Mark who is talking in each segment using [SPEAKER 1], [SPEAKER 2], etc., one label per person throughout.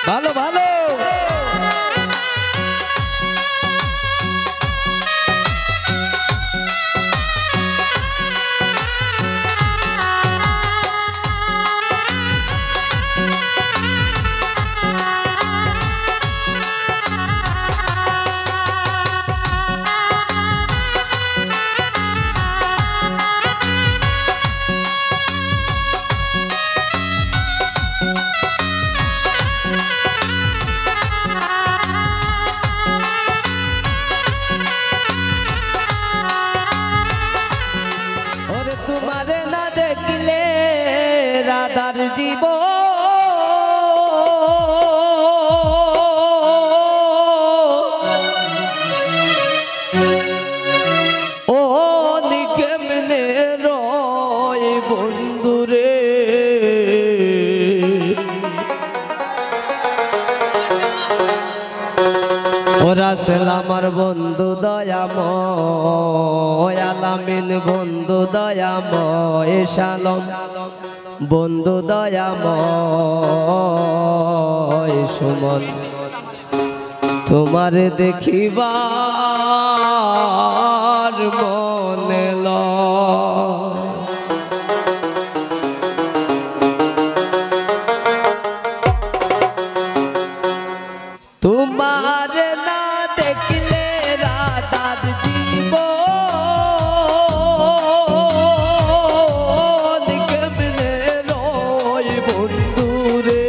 [SPEAKER 1] ভালো ভালো তোমারে না দেখলে রাধার জীব ও কেমনে রয় বন্ধুরে ওরা সেল আমার বন্ধু দয়াময় আলামিন বন্ধু দয়াময় শালম বন্ধু দয়াময় সুমন তোমারে দেখিবার মনে লয় তোমারে না দেখলে রাধার জীব কেমনে রয় বন্ধুরে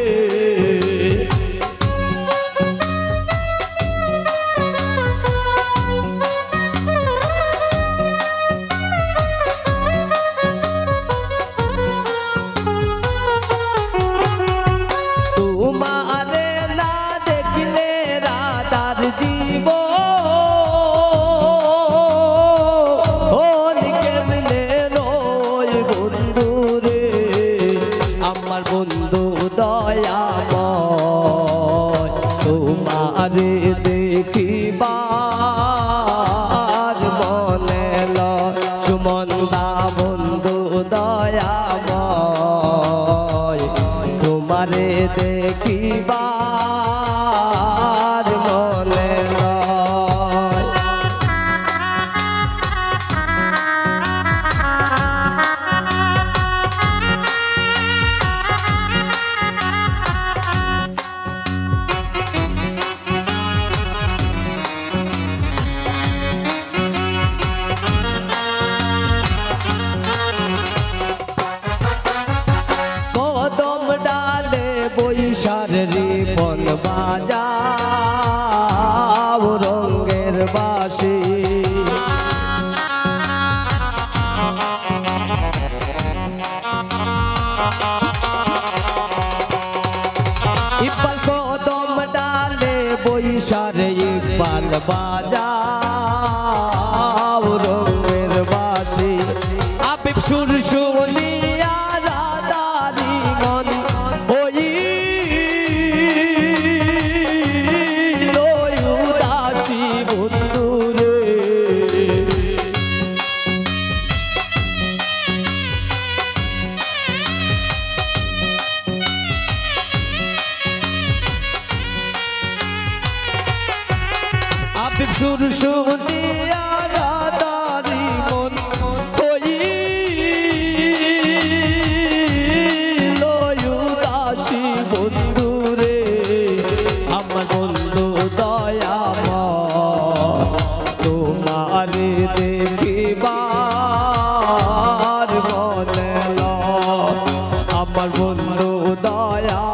[SPEAKER 1] তোমারে না দেখলে রাধার জীব ও কেমনে রয় বন্ধুরে আমার বন্ধু দয়াময় তোমারে দেখিবার মনে লয় সুমন দা বন্ধু দয়াময় তোমারে দেখিবার মনে লয় কদম ডালে বৈশার রিপন বাজাও রঙ্গের বাঁশি ইকবাল কদম ডালে বৈশার ইকবাল বাজাও রঙ্গের বাঁশি আবিব সুর শুনিয়া রাধারি মন ওই উদাসী বন্ধুরে আবিব সুর শুনিয়া রাধারি মন ওই উদাসী বন্ধুরে আমার বন্ধু দয়াময় তোমারে দেখিবার মনে লয় আমার বন্ধু দয়া